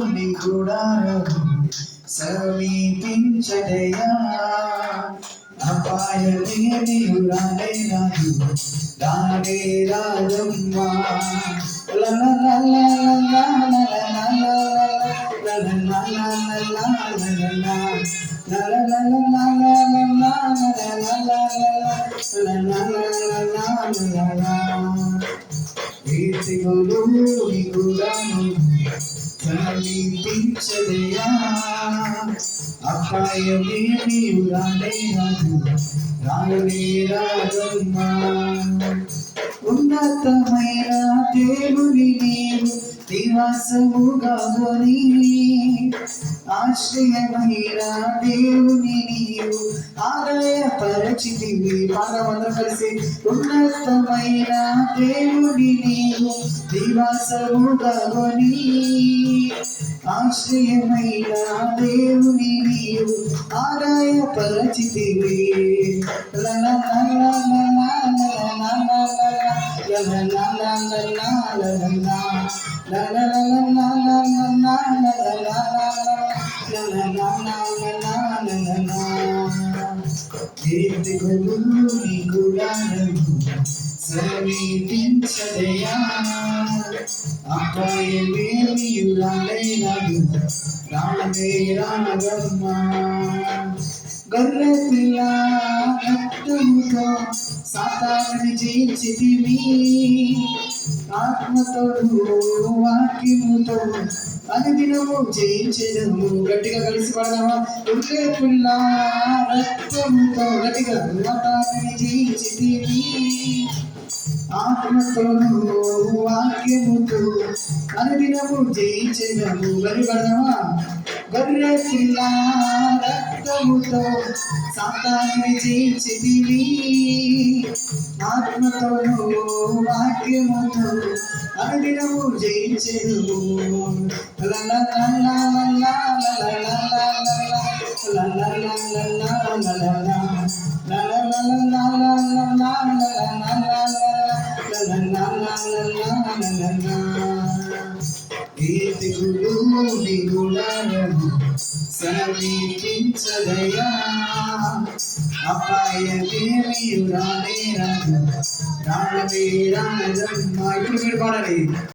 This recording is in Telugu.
నీ గుడారము సమీపించదయా అపాయమేమియు రానే రాదు రానే రాదమ్మా ఈతిగోలు నీ గుడారము సమీపించదయా అపాయమేమియు రానే రాదు రానే రాదమ్మా ఉన్నతమైన దేవుని నీవు నివాసముగా కొని ఆశ్రయమైన దేవుని నీవు ఆదాయపరచితివి పాదమందరం కలిసి ఉన్నతమైన దేవుని నీవు నివాసముగా కొని ఆశ్రయమైన దేవుని నీవు ఆదాయపరచితివి కీర్తిగలు నీ గుడారము సమీపించదయా అపాయమేమియు రానే రాదు రానే రాదమ్మా గొర్రె పిల్ల రక్తముతో సాతానుని జయించితివి ఆత్మతోను వాక్యముతో అనుదినము జయించెదము గట్టిగా కలిసి పడదామా గొర్రె పిల్ల రక్తముతో గట్టిగా సాతానుని జయించితివి ఆత్మతోను వాక్యముతో అనుదినము జయించెదము గరి పడదామా గొర్రె పిల్ల రక్తముతో సాతానుని జయించితివి ఆత్మతోను వాక్యముతో అనుదినము జయించెదము కీర్తిగులు నీ గుడారము సమీపించదయా అపాయమేమియు రానే రాదు రానే రాదమ్మా. ఇప్పుడు మీరు పాడాలి.